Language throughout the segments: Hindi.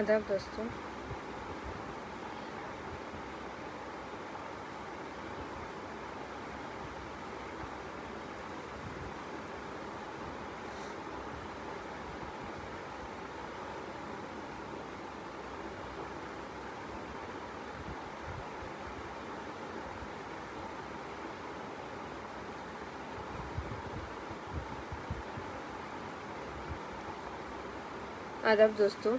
आदाब दोस्तों। आदाब दोस्तों।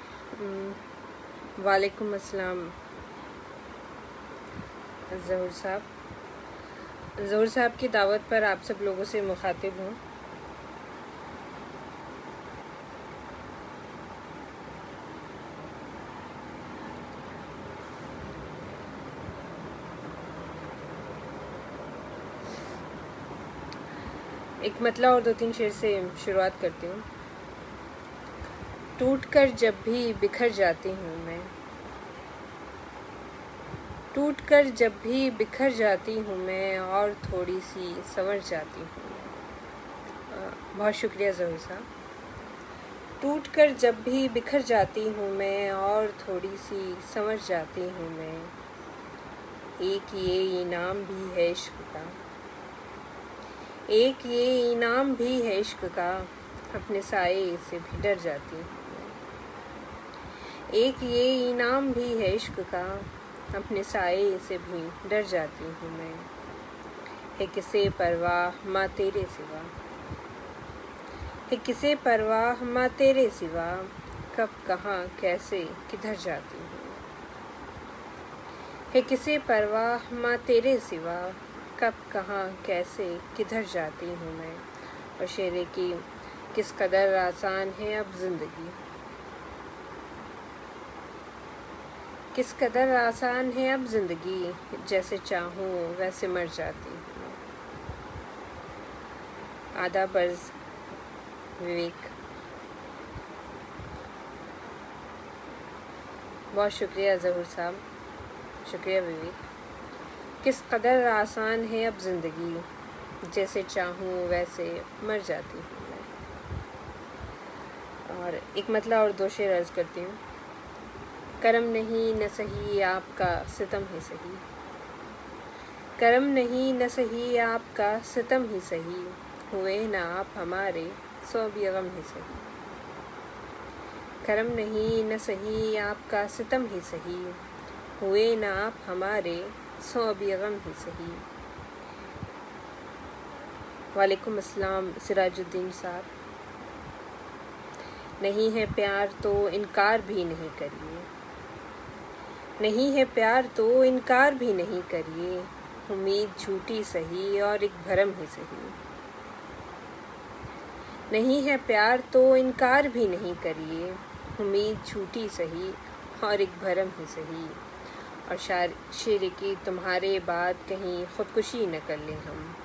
वालेकुम अस्सलाम। ज़हूर साहब की दावत पर आप सब लोगों से मुखातिब हूँ। एक मतला और 2-3 शेर से शुरुआत करती हूँ। टूट कर जब भी बिखर जाती हूँ मैं, टूट कर जब भी बिखर जाती हूँ मैं, और थोड़ी सी संवर जाती हूँ मैं। बहुत शुक्रिया ज़हूर साहब। टूट कर जब भी बिखर जाती हूँ मैं, और थोड़ी सी संवर जाती हूँ मैं। एक ये इनाम भी है इश्क का, एक ये इनाम भी है इश्क का, अपने साये से भी डर जाती हूँ। एक ये इनाम भी है इश्क का, अपने साये से भी डर जाती हूँ मैं। है किसे परवाह माँ तेरे सिवा, है किसे परवाह माँ तेरे सिवा, कब कहाँ कैसे किधर जाती हूँ। है किसे परवाह माँ तेरे सिवा, कब कहाँ कैसे किधर जाती हूँ मैं। और शेरे की किस कदर आसान है अब ज़िंदगी, किस कदर आसान है अब ज़िंदगी, जैसे चाहूँ वैसे मर जाती हूँ। आदाब अर्ज़ विवेक। बहुत शुक्रिया ज़हूर साहब, शुक्रिया विवेक। किस कदर आसान है अब ज़िंदगी, जैसे चाहूँ वैसे मर जाती हूँ मैं। और एक मतला और 2 शेर अर्ज़ करती हूँ। करम नहीं न सही आपका सितम ही सही, करम नहीं न सही आपका सितम ही सही, हुए न आप हमारे सौ भी गम ही सही। करम नहीं न सही आपका सितम ही सही, हुए न आप हमारे सौ भी गम ही सही। वालेकुम अस्सलाम सिराजुद्दीन साहब। नहीं है प्यार तो इनकार भी नहीं करिए, नहीं है प्यार तो इनकार भी नहीं करिए, उम्मीद झूठी सही और एक भरम ही सही। नहीं है प्यार तो इनकार भी नहीं करिए, उम्मीद झूठी सही और एक भरम ही सही। और शेर की तुम्हारे बाद कहीं ख़ुदकुशी न कर लें हम।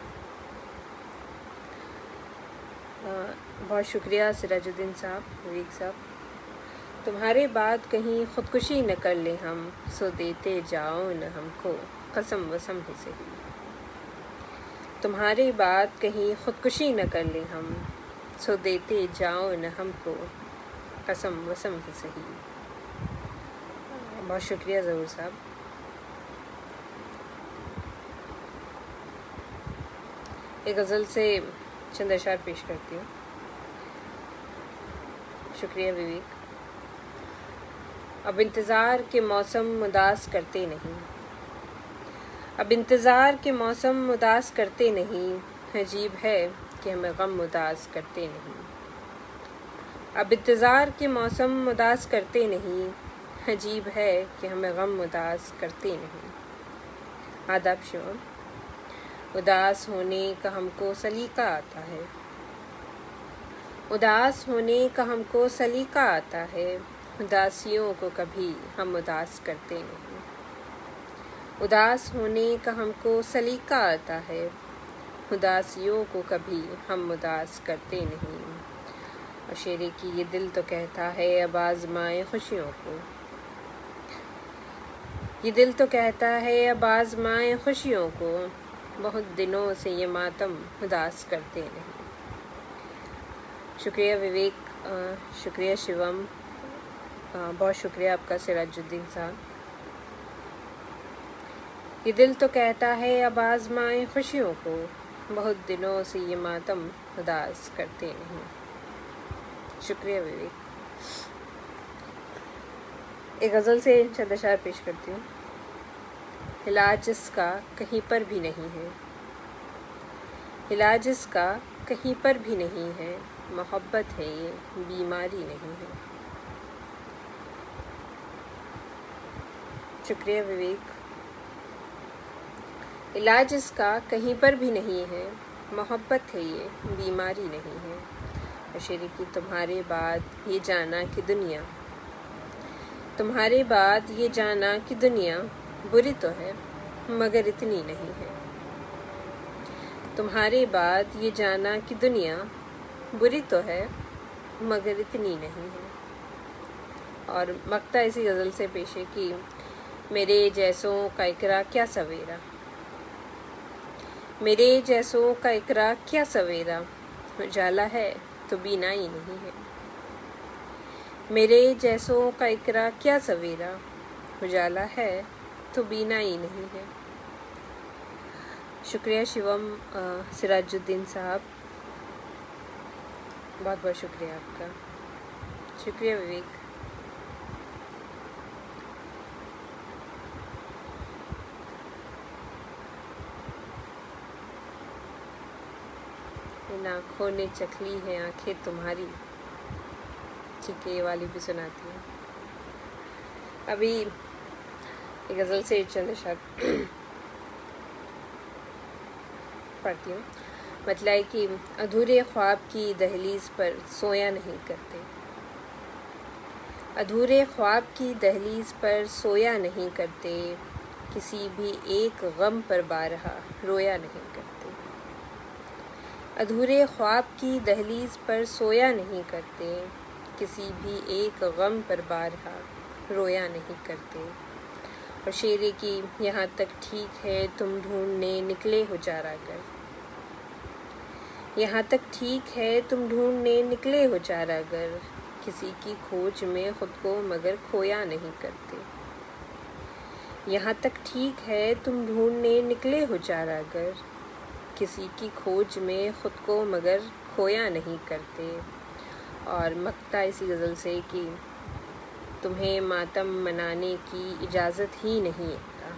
बहुत शुक्रिया सिराजुद्दीन साहब, विवेक साहब। तुम्हारे बाद कहीं ख़ुदकुशी न कर ले हम, सो देते जाओ न हमको कसम वसम ही सही। तुम्हारे बाद कहीं ख़ुदकुशी न कर ले हम, सो देते जाओ न हमको कसम वसम ही सही। बहुत शुक्रिया ज़हूर साहब। एक गज़ल से चंद अशार पेश करती हूँ। शुक्रिया विवेक। अब इंतज़ार के मौसम उदास करते नहीं, अब इंतज़ार के मौसम उदास करते नहीं, अजीब है कि हमें गम उदास करते नहीं। अब इंतज़ार के मौसम उदास करते नहीं, अजीब है कि हमें गम उदास करते नहीं। आदाब शिवम। उदास होने का हमको सलीका आता है, उदास होने का हमको सलीका आता है, उदासियों को कभी हम उदास करते नहीं। उदास होने का हमको सलीका आता है, उदासियों को कभी हम उदास करते नहीं। और शेरे की ये दिल तो कहता है अब आज़माए खुशियों को, ये दिल तो कहता है अब आज़माए खुशियों को, बहुत दिनों से ये मातम उदास करते नहीं। शुक्रिया विवेक, शुक्रिया शिवम, बहुत शुक्रिया आपका सिराजुद्दीन साहब। ये दिल तो कहता है अब आज़माए खुशियों को, बहुत दिनों से ये मातम उदास करते नहीं। शुक्रिया विवेक। एक गज़ल से चंद अशार पेश करती हूँ। इलाज इसका कहीं पर भी नहीं है, इलाज इसका कहीं पर भी नहीं है, मोहब्बत है ये बीमारी नहीं है। शुक्रिया विवेक। इलाज इसका कहीं पर भी नहीं है, मोहब्बत है ये बीमारी नहीं है। और शेरी की तुम्हारे बाद ये जाना कि दुनिया, तुम्हारे बाद ये जाना कि दुनिया बुरी तो है मगर इतनी नहीं है। तुम्हारे बाद ये जाना कि दुनिया बुरी तो है मगर इतनी नहीं है। और मक्ता इसी गज़ल से पेश है कि मेरे जैसों का इकरा क्या सवेरा, मेरे जैसों का इकरा क्या सवेरा, उजाला है तो बीनाई नहीं है। मेरे जैसों का इकरा क्या सवेरा, उजाला है तो बीनाई नहीं है। शुक्रिया शिवम सिराजुद्दीन साहब, बहुत बहुत शुक्रिया आपका। शुक्रिया विवेक। इन आँखों ने चखली है आंखें तुम्हारी, ठीक है, ये वाली भी सुनाती हूँ। अभी एक गज़ल से चंद अशार पढ़ती हूँ। मतलब है कि अधूरे ख्वाब की दहलीज पर सोया नहीं करते, अधूरे ख्वाब की दहलीज पर सोया नहीं करते, किसी भी एक गम पर बारहा रोया नहीं करते। अधूरे ख्वाब की दहलीज पर सोया नहीं करते, किसी भी एक गम पर बारहा रोया नहीं करते। और शेरे की यहाँ तक ठीक है तुम ढूंढने निकले हो चारा कर, यहाँ तक ठीक है तुम ढूंढने निकले हो चारा गर, किसी की खोज में खुद को मगर खोया नहीं करते। यहाँ तक ठीक है तुम ढूंढने निकले हो चारा गर, किसी की खोज में खुद को मगर खोया नहीं करते। और मक्ता इसी गज़ल से कि तुम्हें मातम मनाने की इजाज़त ही नहीं है,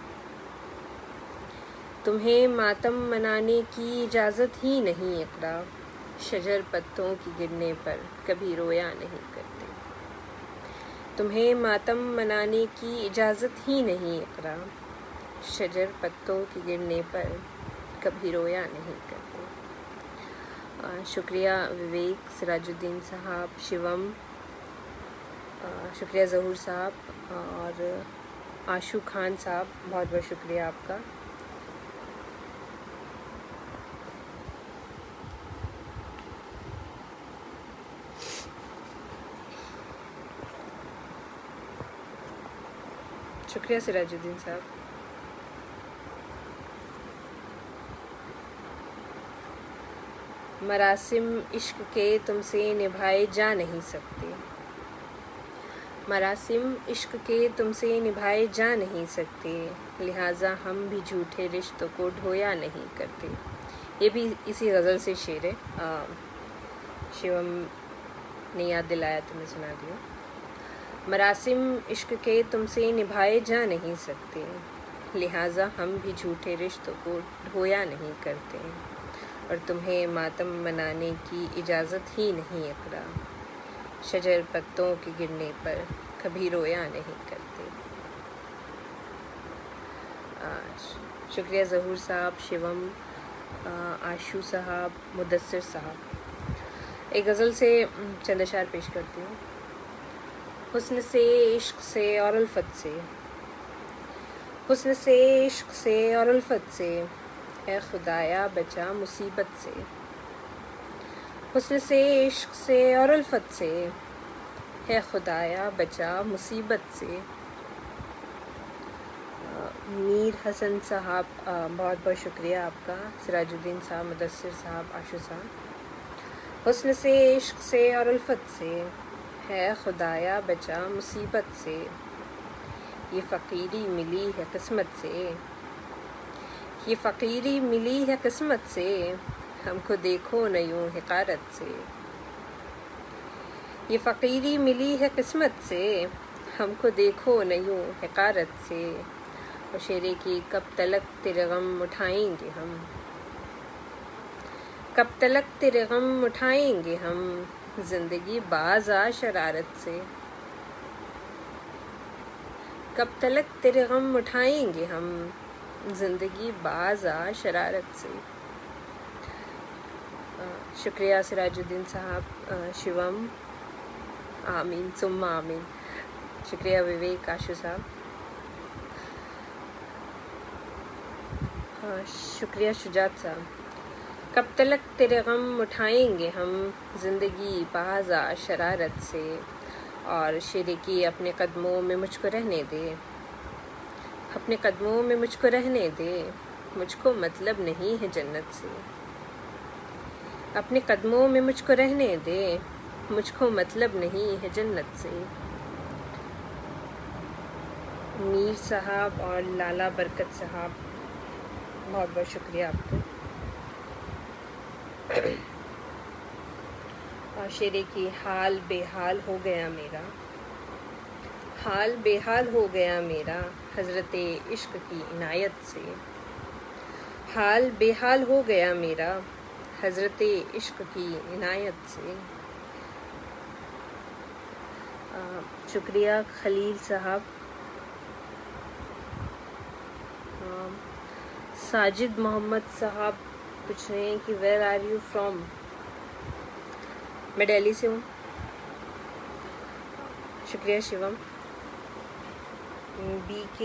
तुम्हें मातम मनाने की इजाज़त ही नहीं इकरा, शजर पत्तों की गिरने पर कभी रोया नहीं करते। तुम्हें मातम मनाने की इजाज़त ही नहीं इकरा, शजर पत्तों की गिरने पर कभी रोया नहीं करते। शुक्रिया विवेक, सिराजुद्दीन साहब, शिवम, शुक्रिया ज़हूर साहब और आशू खान साहब, बहुत बहुत शुक्रिया आपका। शुक्रिया सिराजुद्दीन साहब। मरासिम इश्क के तुमसे निभाए जा नहीं सकते, मरासिम इश्क के तुमसे निभाए जा नहीं सकते, लिहाजा हम भी झूठे रिश्तों को ढोया नहीं करते। ये भी इसी गज़ल से शेर है, शिवम ने याद दिलाया तो मैं सुना दिया। मरासिम इश्क के तुमसे निभाए जा नहीं सकते, लिहाजा हम भी झूठे रिश्तों को ढोया नहीं करते। और तुम्हें मातम मनाने की इजाज़त ही नहीं इकरा, शजर पत्तों के गिरने पर कभी रोया नहीं करते। शुक्रिया ज़हूर साहब, शिवम, आशू साहब, मुदस्सिर साहब। एक गज़ल से चंद अशार पेश करती हूँ। हुस्न से इश्क से और उल्फत से, हुस्न से इश्क से और उल्फत से, है खुदाया बचा मुसीबत से। हुस्न से इश्क से और उल्फत से, है खुदाया बचा मुसीबत से। मीर हसन साहब, बहुत बहुत शुक्रिया आपका। सिराजुद्दीन साहब, मुदस्सिर साहब, आशू साहब। हुस्न से इश्क से और उल्फत से, है खुदाया बचा मुसीबत से, ये फ़कीरी मिली है किस्मत से, ये फ़कीरी मिली है किस्मत से, हमको देखो न यूं हिकारत से। ये फ़कीरी मिली है किस्मत से, हमको देखो न यूं हिकारत से। और शेरे की कब तलक तेरे गम उठाएंगे हम, कब तलक तेरे गम उठाएंगे हम, ज़िंदगी बाज़ आ शरारत से। कब तलक तेरे गम उठाएंगे हम, ज़िंदगी बाज़ आ शरारत से। शुक्रिया सिराजुद्दीन साहब, शिवम, आमीन सुम्मा आमीन। शुक्रिया विवेक आशु साहब, शुक्रिया शुजात साहब। कब तलक तेरे गम उठाएंगे हम, ज़िंदगी बाज़ आ शरारत से। और शेरे की अपने कदमों में मुझको रहने दे, अपने कदमों में मुझको रहने दे, मुझको मतलब नहीं है जन्नत से। अपने कदमों में मुझको रहने दे, मुझको मतलब नहीं है जन्नत से। मीर साहब और लाला बरकत साहब, बहुत बहुत शुक्रिया आपको। और शेरे की हाल बेहाल हो गया मेरा, हाल बेहाल हो गया मेरा, हज़रते इश्क की इनायत से। हाल बेहाल हो गया मेरा, हज़रते इश्क की इनायत से। शुक्रिया खलील साहब। साजिद मोहम्मद साहब पूछ रहे हैं कि वेयर आर यू फ्रॉम। मैं दिल्ली से हूँ। शुक्रिया शिवम। BK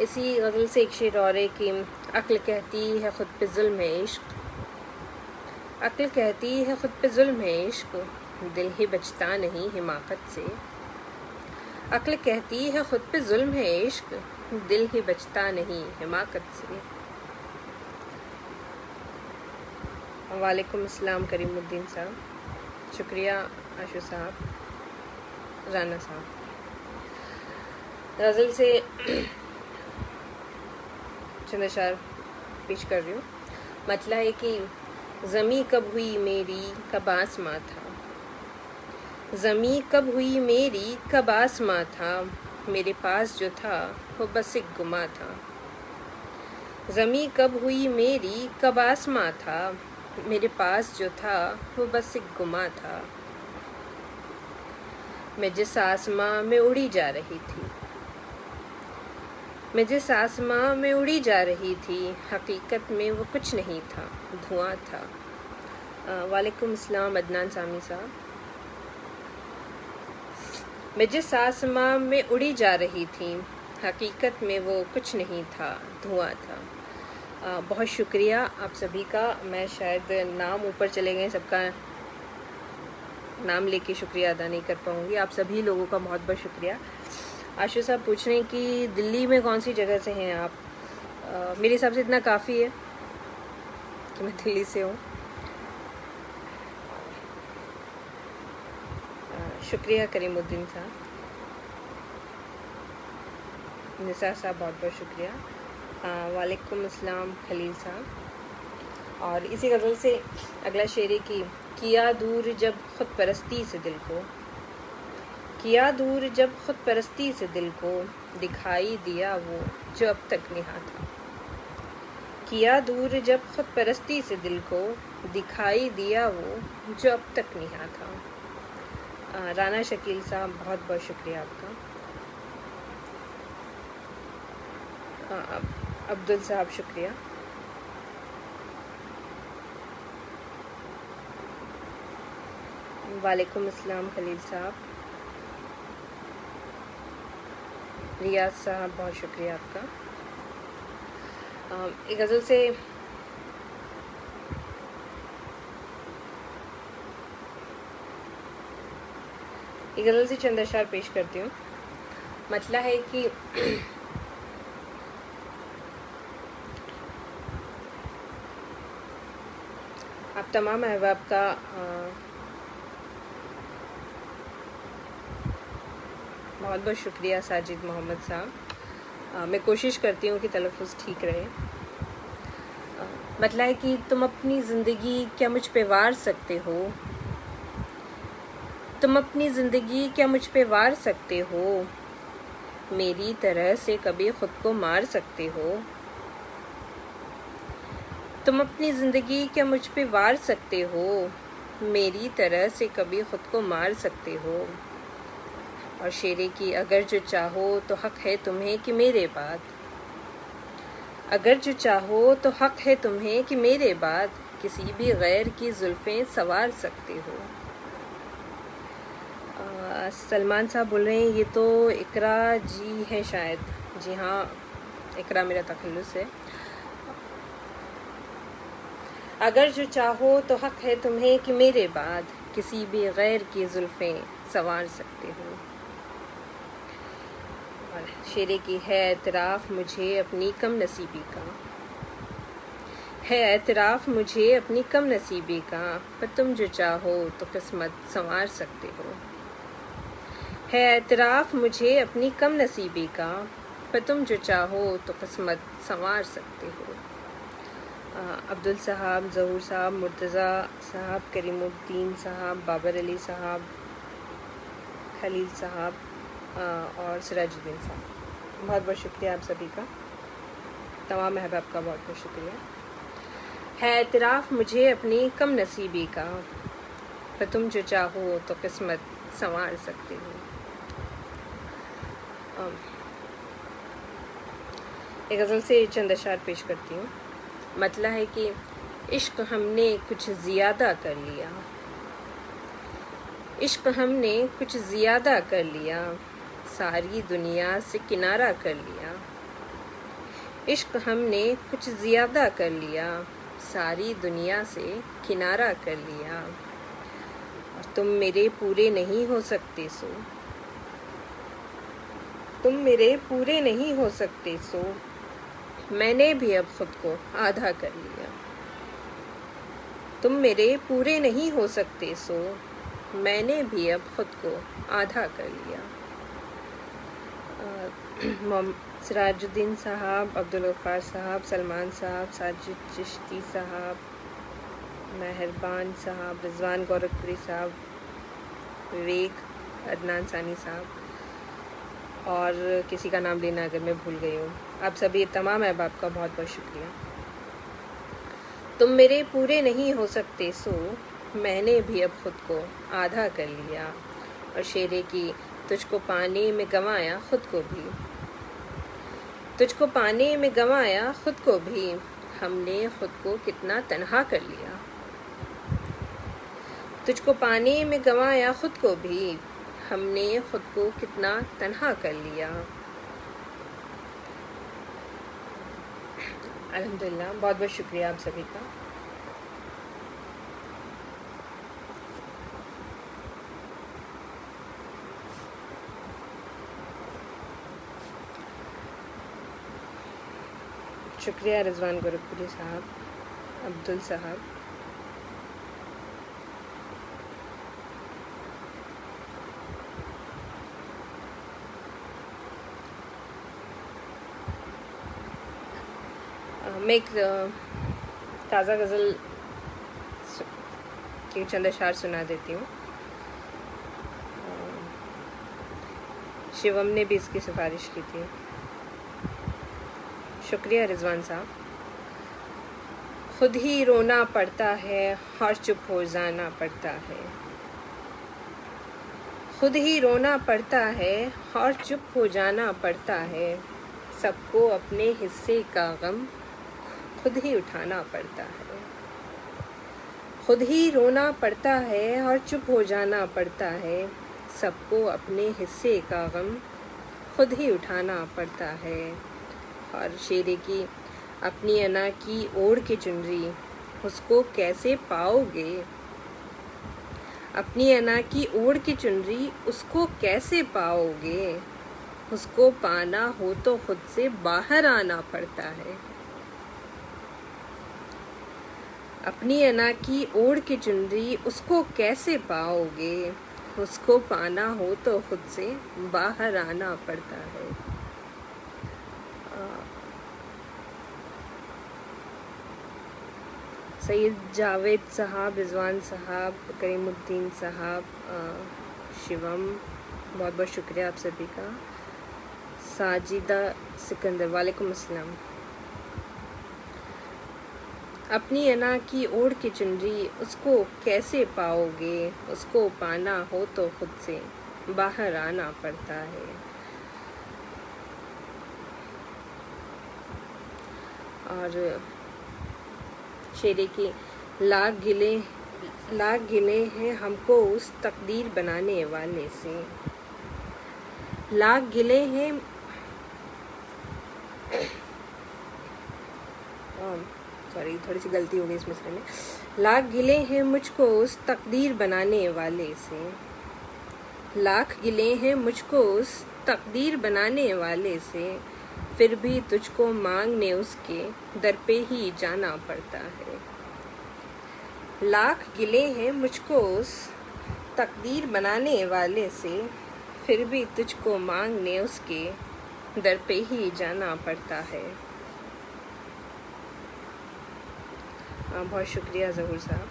इसी गज़ल से एक शेर और है कि अक्ल कहती है खुद पे जुल्म है इश्क, अक्ल कहती है खुद पे जुल्म है इश्क, दिल ही बचता नहीं हिमाकत से। अक्ल कहती है खुद पे जुल्म है इश्क, दिल ही बचता नहीं हिमाकत से। वालेकुम अस्सलाम करीमुद्दीन साहब, शुक्रिया आशु साहब, राना साहब। गज़ल से चंद अशार पेश कर रही हूँ। मतलब है कि ज़मी कब हुई मेरी कब आसमां था, ज़मी कब हुई मेरी कब आसमां था, मेरे पास जो था वो बस एक गुमा था। ज़मी कब हुई मेरी कब आसमां था, मेरे पास जो था वो बस एक गुमा था। मैं जिस आसमां में उड़ी जा रही थी, मैं जिस आसमां में उड़ी जा रही थी, हकीकत में वो कुछ नहीं था, धुआं था। वालेकुम अस्सलाम अदनान सामी साहब। मैं जिस आसमां में उड़ी जा रही थी, हकीकत में वो कुछ नहीं था, धुआं था। बहुत शुक्रिया आप सभी का। मैं शायद नाम ऊपर चले गए, सबका नाम लेके शुक्रिया अदा नहीं कर पाऊँगी। आप सभी लोगों का बहुत बहुत शुक्रिया। आशु साहब पूछ रहे हैं कि दिल्ली में कौन सी जगह से हैं आप। मेरे हिसाब से इतना काफ़ी है कि मैं दिल्ली से हूँ। शुक्रिया करीमुद्दीन साहब, निसार साहब बहुत बहुत शुक्रिया। वालेकुम अस्सलाम खलील साहब। और इसी गज़ल से अगला शेर है कि किया दूर जब खुद परस्ती से दिल को, किया दूर जब खुद परस्ती से दिल को, दिखाई दिया वो जो अब तक निहा था। किया दूर जब खुद परस्ती से दिल को, दिखाई दिया वो जो अब तक निहा था। राना शकील साहब बहुत बहुत शुक्रिया आपका। अब्दुल साहब शुक्रिया। वालेकुम अस्सलाम खलील साहब। रियाज साहब बहुत शुक्रिया आपका। एक गज़ल से चंद अशार पेश करती हूँ। मतलब है कि तमाम अहबाब का बहुत बहुत शुक्रिया साजिद मोहम्मद साहब। मैं कोशिश करती हूँ कि तलफ़ुज़ ठीक रहे। मतलब है कि तुम अपनी ज़िंदगी क्या मुझ पे वार सकते हो, तुम अपनी ज़िंदगी क्या मुझ पे वार सकते हो, मेरी तरह से कभी ख़ुद को मार सकते हो। तुम अपनी ज़िंदगी क्या मुझ पे वार सकते हो, मेरी तरह से कभी ख़ुद को मार सकते हो। और शेरे की अगर जो चाहो तो हक़ है तुम्हें कि मेरे बाद, अगर जो चाहो तो हक़ है तुम्हें कि मेरे बाद किसी भी गैर की जुल्फ़ें सवार सकते हो। सलमान साहब बोल रहे हैं ये तो इकरा जी है शायद। जी हाँ, इकरा मेरा तखल्लुस है। अगर जो चाहो तो हक़ है तुम्हें कि मेरे बाद किसी भी गैर की जुल्फ़ें सवार सकते हो। और शेरे की है एतराफ़ मुझे अपनी कम नसीबी का, है एतराफ़ मुझे अपनी कम नसीबी का, पर तुम जो चाहो तो किस्मत संवार सकते हो। है एतराफ़ मुझे अपनी कम नसीबी का, पर तुम जो चाहो तो किस्मत संवार सकते हो। अब्दुल साहब, ज़हूर साहब, मुर्तज़ा साहब, करीमुद्दीन साहब, बाबर अली साहब, खलील साहब और सिराजुद्दीन साहब, बहुत बहुत शुक्रिया आप सभी का। तमाम अहबाब का बहुत बहुत शुक्रिया। है एतराफ़ मुझे अपनी कम नसीबी का, पर तुम जो चाहो तो किस्मत संवार सकते हो। एक गज़ल से चंद अशार पेश करती हूँ। मतलब है कि इश्क हमने कुछ ज़ियादा कर लिया, इश्क हमने कुछ ज़ियादा कर लिया, सारी दुनिया से किनारा कर लिया। इश्क हमने कुछ ज़ियादा कर लिया, सारी दुनिया से किनारा कर लिया। और तुम मेरे पूरे नहीं हो सकते सो, तुम मेरे पूरे नहीं हो सकते सो, मैंने भी अब खुद को आधा कर लिया। तुम मेरे पूरे नहीं हो सकते सो, मैंने भी अब खुद को आधा कर लिया। सिराजुद्दीन साहब, अब्दुल गफ्फार साहब, सलमान साहब, साजिद चिश्ती साहब, मेहरबान साहब, रिजवान गोरखपुरी साहब, विवेक, अदनान सानी साहब और किसी का नाम लेना अगर मैं भूल गई हूँ। आप सभी तमाम अहबाब का बहुत बहुत शुक्रिया। तुम मेरे पूरे नहीं हो सकते सो, मैंने भी अब खुद को आधा कर लिया। और शेरे की तुझको पाने में गंवाया खुद को भी, तुझको पाने में गंवाया खुद को भी, हमने खुद को कितना तन्हा कर लिया। तुझको पाने में गंवाया खुद को भी, हमने खुद को कितना तन्हा कर लिया। अल्हम्दुलिल्लाह, बहुत बहुत शुक्रिया आप सभी का। शुक्रिया रिजवान गोरखपुरी साहब, अब्दुल साहब, मैं एक ताज़ा गज़ल के चंद अशार सुना देती हूँ। शिवम ने भी इसकी सिफारिश की थी। शुक्रिया रिजवान साहब। खुद ही रोना पड़ता है और चुप हो जाना पड़ता है, खुद ही रोना पड़ता है और चुप हो जाना पड़ता है, सबको अपने हिस्से का गम खुद ही उठाना पड़ता है। खुद ही रोना पड़ता है और चुप हो जाना पड़ता है, सबको अपने हिस्से का गम खुद ही उठाना पड़ता है। और शेरे की अपनी अना की ओढ़ के चुनरी उसको कैसे पाओगे, अपनी अना की ओढ़ की चुनरी उसको कैसे पाओगे, उसको पाना हो तो खुद से बाहर आना पड़ता है। अपनी अना की ओढ़ के चुनरी उसको कैसे पाओगे, उसको पाना हो तो खुद से बाहर आना पड़ता है। सैयद जावेद साहब, रिजवान साहब, करीमुद्दीन साहब, शिवम, बहुत बहुत शुक्रिया आप सभी का। साजिदा सिकंदर, वालेकुम अस्सलाम। अपनी अना की ओढ़ के चुनरी उसको कैसे पाओगे, उसको पाना हो तो खुद से बाहर आना पड़ता है। और शेरे की लाख गिले हैं हमको उस तकदीर बनाने वाले से। लाख गिले हैं, सॉरी थोड़ी सी गलती हो गई इस मिसरे में। लाख गिले हैं मुझको उस तकदीर बनाने वाले से। लाख गिले हैं मुझको उस तकदीर बनाने वाले से, फिर भी तुझको मांगने उसके दर पे ही जाना पड़ता है। लाख गिले हैं मुझको उस तकदीर बनाने वाले से, फिर भी तुझको मांगने उसके दर पे ही जाना पड़ता है। बहुत शुक्रिया ज़हूर साहब।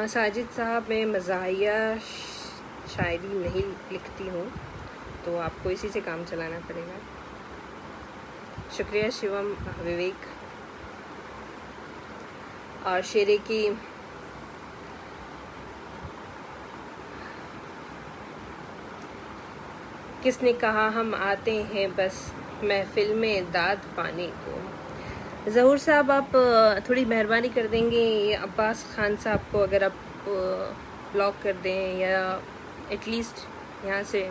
साजिद साहब, मैं मज़ाहिया शायरी नहीं लिखती हूँ, तो आपको इसी से काम चलाना पड़ेगा। शुक्रिया शिवम, विवेक। और शेरे की किसने कहा हम आते हैं बस महफिल में दाद पाने को। ज़हूर साहब, आप थोड़ी मेहरबानी कर देंगे अब्बास खान साहब को, अगर आप ब्लॉक कर दें या एटलीस्ट यहाँ से,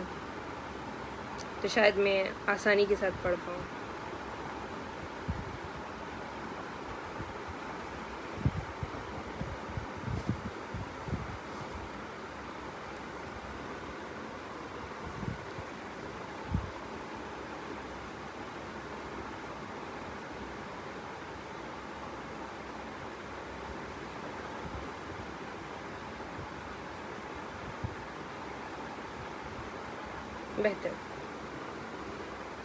तो शायद मैं आसानी के साथ पढ़ पाऊँ। बेहतर।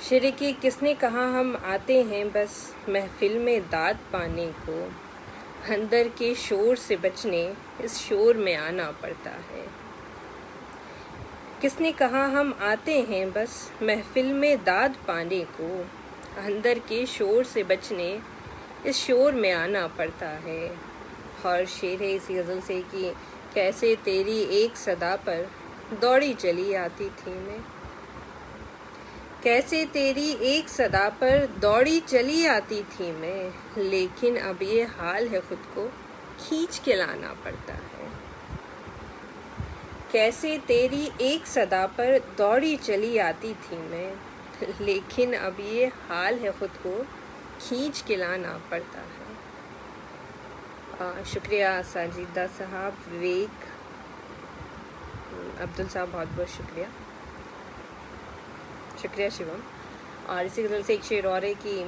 शेरे की किसने कहा हम आते हैं बस महफिल में दाद पाने को, अंदर के शोर से बचने इस शोर में आना पड़ता है। किसने कहा हम आते हैं बस महफिल में दाद पाने को, अंदर के शोर से बचने इस शोर में आना पड़ता है। और शेर है इसी गज़ल से कि कैसे तेरी एक सदा पर दौड़ी चली आती थी मैं, कैसे तेरी एक सदा पर दौड़ी चली आती थी मैं, लेकिन अब ये हाल है खुद को खींच के लाना पड़ता है। कैसे तेरी एक सदा पर दौड़ी चली आती थी मैं, लेकिन अब ये हाल है खुद को खींच के लाना पड़ता है। शुक्रिया साजिदा साहब, विवेक, अब्दुल साहब, बहुत बहुत शुक्रिया। शुक्रिया शिवम। और इसी गज़ल से एक शेर और है कि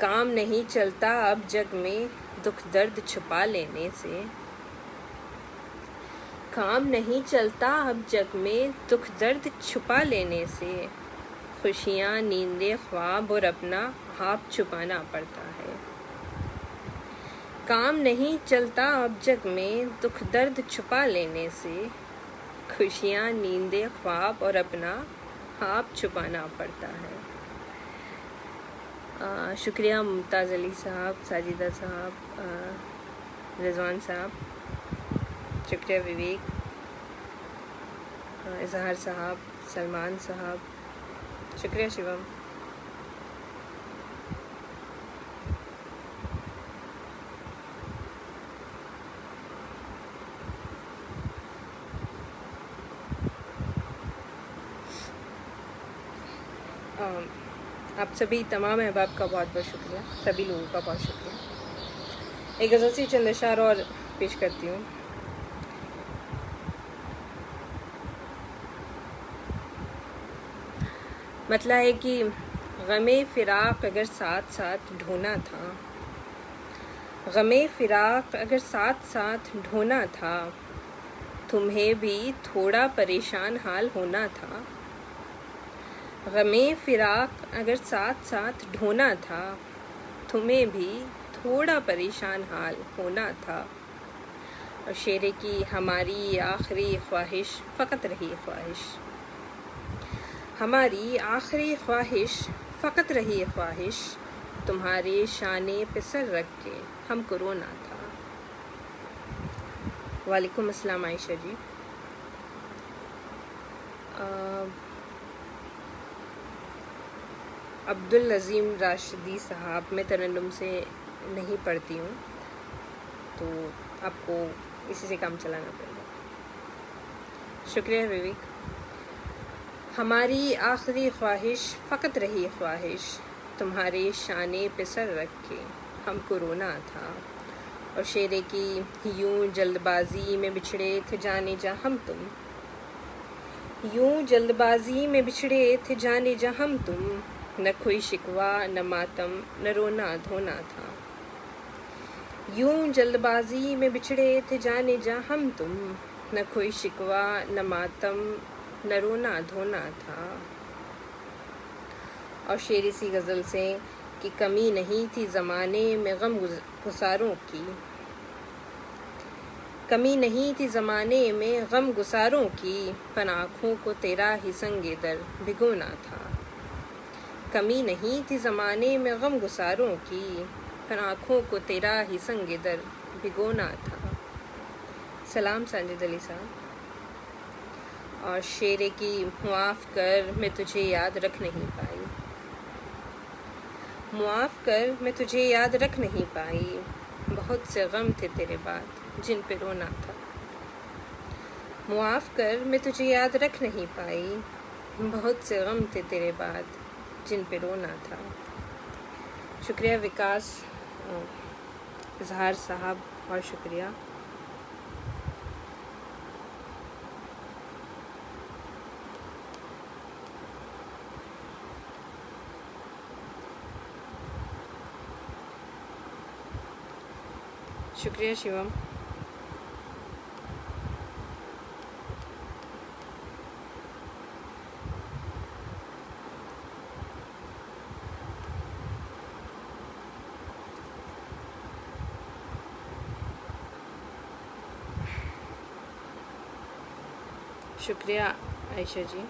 काम नहीं चलता अब जग में दुख दर्द छुपा लेने से, काम नहीं चलता अब जग में दुख दर्द छुपा लेने से, खुशियाँ नींदें ख्वाब और अपना आप छुपाना पड़ता है। काम नहीं चलता अब जग में दुख दर्द छुपा लेने से, खुशियाँ नींदें ख्वाब और अपना आप छुपाना पड़ता है। शुक्रिया मुमताज़ अली साहब, साजिदा साहब, रिजवान साहब, शुक्रिया विवेक, इजहार साहब, सलमान साहब, शुक्रिया शिवम। आप सभी तमाम अहबाब का बहुत बहुत शुक्रिया, सभी लोगों का बहुत शुक्रिया। एक गज़ल से चंद अशार और पेश करती हूँ। मतला है कि गमे फिराक अगर साथ साथ ढोना था, गमे फिराक अगर साथ साथ ढोना था, तुम्हें भी थोड़ा परेशान हाल होना था। गमे फिराक अगर साथ साथ ढोना था, तुम्हें भी थोड़ा परेशान हाल होना था। और शेरे की हमारी आखिरी ख्वाहिश फ़कत रही ख्वाहिश, हमारी आखिरी ख्वाहिश फ़कत रही ख्वाहिश, तुम्हारे शाने पे सर रख के हमको रोना था। वालेकुम अस्सलाम आयशा जी। अब्दुल नज़ीम राशिदी साहब, मैं तरन्नुम से नहीं पढ़ती हूँ, तो आपको इसी से काम चलाना पड़ेगा। शुक्रिया विवेक। हमारी आखिरी ख्वाहिश फ़कत रही ख्वाहिश, तुम्हारे शाने पे सर रख के हमको रोना था। और शेरे की यूं जल्दबाजी में बिछड़े थे जाने जा हम तुम, यूं जल्दबाजी में बिछड़े थे जाने जा हम तुम, न कोई शिकवा न मातम न रोना धोना था। यूं जल्दबाजी में बिछड़े थे जाने जा हम तुम, न कोई शिकवा न मातम न रोना धोना था। और शेर इसी गज़ल से कि कमी नहीं थी ज़माने में गम गुसारों की, कमी नहीं थी ज़माने में गम गुसारों की, पर आँखों को तेरा ही संगे दर भिगोना था। कमी नहीं थी ज़माने में गम गुसारों की, पर आँखों को तेरा ही संगे दर भिगोना था। सलाम साजिद अली साहब। और शेरे की मुआफ़ कर मैं तुझे याद रख नहीं पाई, मुआफ़ कर मैं तुझे याद रख नहीं पाई, बहुत से गम थे तेरे बाद जिन पे रोना था। मुआफ़ कर मैं तुझे याद रख नहीं पाई, बहुत से गम थे तेरे बाद जिन पे रोना था। शुक्रिया विकास इजहार साहब, और शुक्रिया। शुक्रिया शिवम। शुक्रिया आयशा जी।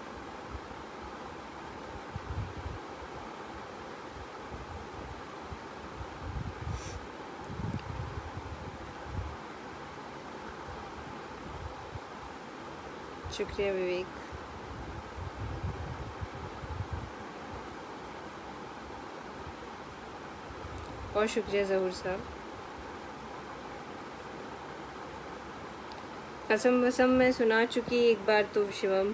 शुक्रिया विवेक। और शुक्रिया ज़हूर साहब। कसम वसम मैं सुना चुकी एक बार तो शिवम,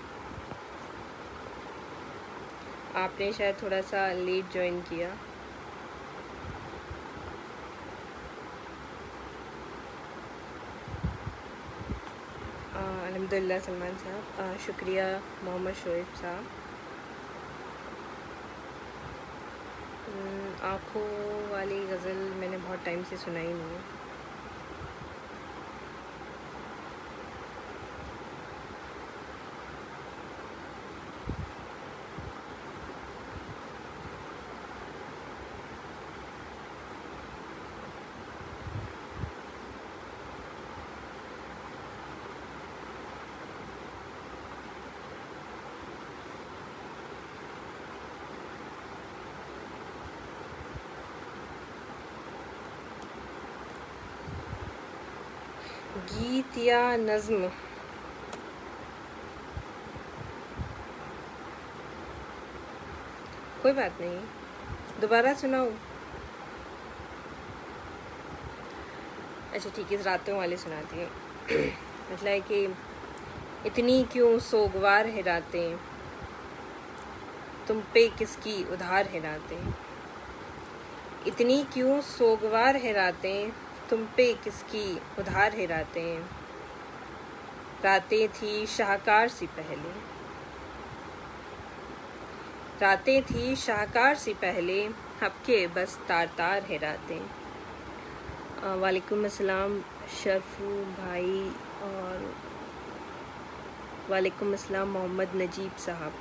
आपने शायद थोड़ा सा लेट ज्वाइन किया। अल्हम्दुलिल्लाह सलमान साहब। शुक्रिया मोहम्मद शोएब साहब। आँखों वाली गज़ल मैंने बहुत टाइम से सुनाई नहीं है। गीत या नज़्म, कोई बात नहीं, दोबारा सुनाओ। अच्छा ठीक है, रातों वाले सुनाती हूँ। मतलब है कि इतनी क्यों सोगवार है रातें, तुम पे किसकी उधार है रातें। इतनी क्यों सोगवार है रातें, तुम पे किसकी उधार है रातें। रातें थी शाहकार सी पहले, रातें थी शाहकार सी पहले, अब के बस तार तार है रातें। वालेकुम अस्सलाम शरफू भाई, और वालेकुम अस्सलाम मोहम्मद नजीब साहब।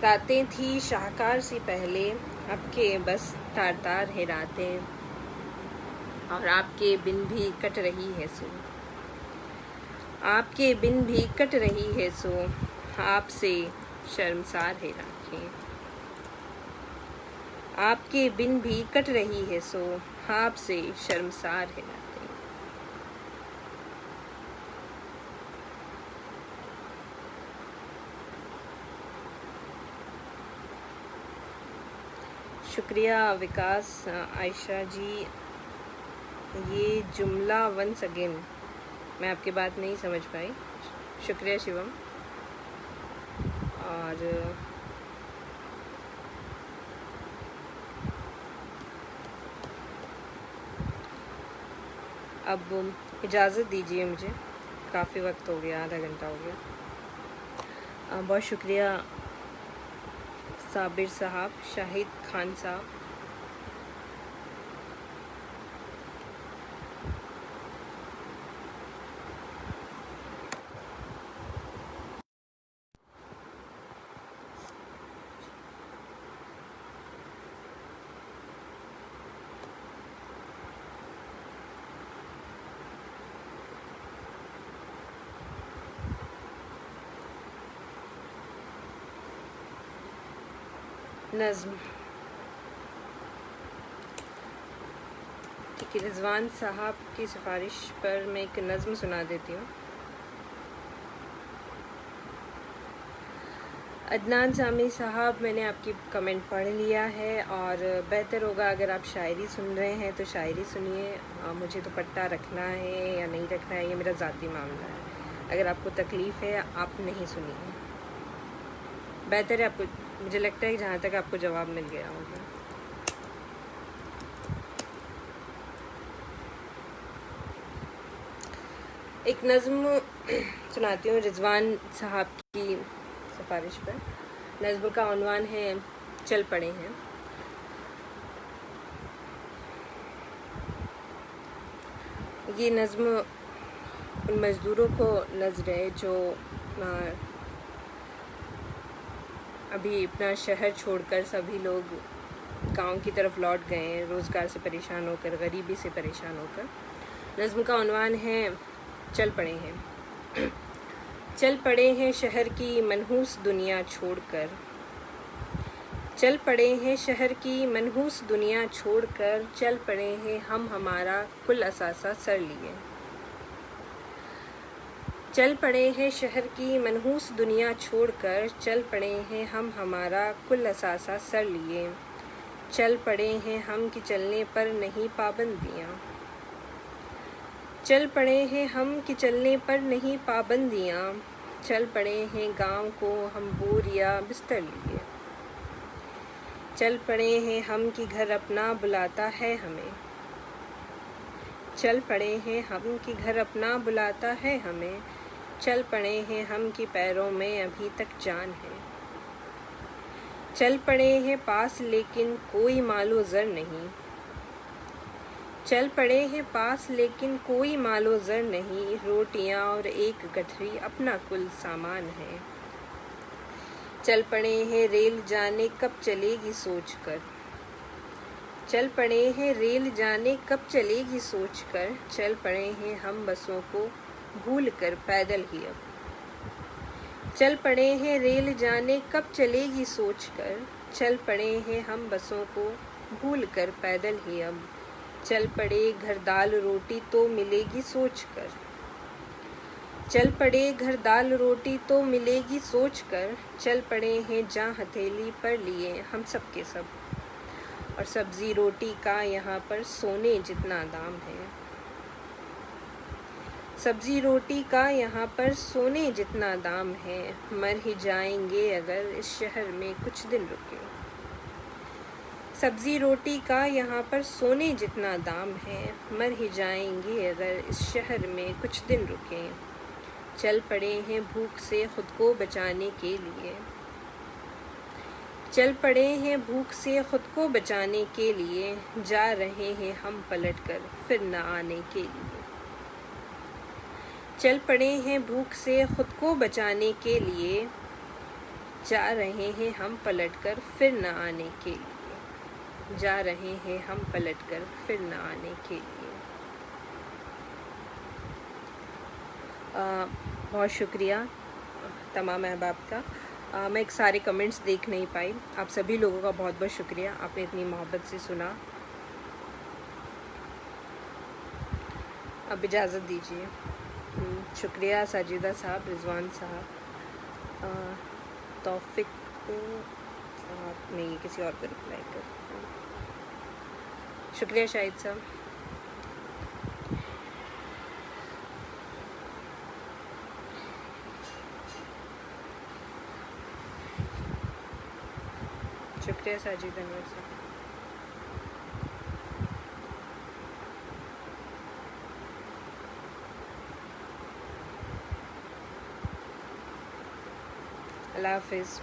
रातें थी शाहकार सी पहले, अब के बस तार तार है रातें, और आपके बिन भी कट रही है सो, आपके बिन भी कट रही है सो, आपसे शर्मसार है रातें। आपके बिन भी कट रही है सो, आपसे शर्मसार है रातें। शुक्रिया विकास आयशा जी। ये जुमला वंस अगेन, मैं आपकी बात नहीं समझ पाई। शुक्रिया शिवम। और अब इजाज़त दीजिए मुझे, काफ़ी वक्त हो गया, आधा घंटा हो गया। बहुत शुक्रिया साबिर साहब, शाहिद खान साहब। नज़्म, ठीक है, रिजवान साहब की सिफारिश पर मैं एक नज़्म सुना देती हूँ। अदनान सामी साहब, मैंने आपकी कमेंट पढ़ लिया है, और बेहतर होगा अगर आप शायरी सुन रहे हैं तो शायरी सुनिए। मुझे तो पट्टा रखना है या नहीं रखना है ये मेरा ज़ाती मामला है। अगर आपको तकलीफ़ है आप नहीं सुनिए, बेहतर है आपको, मुझे लगता है कि जहाँ तक आपको जवाब मिल गया होगा। एक नज़्म सुनाती हूँ रिजवान साहब की सिफारिश पर। नज़्म का उन्वान है चल पड़े हैं। ये नज़्म उन मज़दूरों को नज़र है जो अभी अपना शहर छोड़कर सभी लोग गांव की तरफ लौट गए हैं, रोज़गार से परेशान होकर, गरीबी से परेशान होकर। नज़्म का उन्वान है चल पड़े हैं। चल पड़े हैं शहर की मनहूस दुनिया छोड़कर, चल पड़े हैं शहर की मनहूस दुनिया छोड़कर, चल पड़े हैं हम हमारा कुल असासा सर लिए। चल पड़े हैं शहर की मनहूस दुनिया छोड़कर, चल पड़े हैं हम हमारा कुल असासा सर लिए। चल पड़े हैं हम कि चलने पर नहीं पाबंदियाँ, चल पड़े हैं हम कि चलने पर नहीं पाबंदियाँ, चल पड़े हैं गांव को हम बोर या बिस्तर लिए। चल पड़े हैं हम कि घर अपना बुलाता है हमें, चल पड़े हैं हम कि घर अपना बुलाता है हमें, चल पड़े हैं हम कि पैरों में अभी तक जान है। चल पड़े हैं पास लेकिन कोई मालो ज़र नहीं, चल पड़े हैं पास लेकिन कोई मालो ज़र नहीं, रोटियां और एक गठरी अपना कुल सामान है। चल पड़े हैं रेल जाने कब चलेगी सोचकर, चल पड़े हैं रेल जाने कब चलेगी सोचकर, चल पड़े हैं हम बसों को भूल कर पैदल ही अब। चल पड़े हैं रेल जाने कब चलेगी सोचकर, चल पड़े हैं हम बसों को भूल कर पैदल ही अब। चल पड़े घर दाल रोटी तो मिलेगी सोचकर, चल पड़े घर दाल रोटी तो मिलेगी सोचकर, चल पड़े हैं जहाँ हथेली पर लिए हम सब के सब, और सब्जी रोटी का यहाँ पर सोने जितना दाम है। सब्जी रोटी का यहाँ पर सोने जितना दाम है, मर ही जाएंगे अगर इस शहर में कुछ दिन रुके। सब्ज़ी रोटी का यहाँ पर सोने जितना दाम है, मर ही जाएंगे अगर इस शहर में कुछ दिन रुकें। चल पड़े हैं भूख से खुद को बचाने के लिए, चल पड़े हैं भूख से खुद को बचाने के लिए, जा रहे हैं हम पलट कर फिर न आने के लिए। चल पड़े हैं भूख से खुद को बचाने के लिए, जा रहे हैं हम पलट कर फिर न आने के लिए, जा रहे हैं हम पलट कर फिर न आने के लिए। बहुत शुक्रिया तमाम अहबाब का। मैं एक सारे कमेंट्स देख नहीं पाई। आप सभी लोगों का बहुत बहुत शुक्रिया, आपने इतनी मोहब्बत से सुना। अब इजाज़त दीजिए। शुक्रिया साजिदा साहब, रिजवान साहब, तौफिक को नहीं, किसी और को रिप्लाई कर। शुक्रिया शाहिद साहब। शुक्रिया साजिद अनवर साहब। अल्लाह हाफिज़।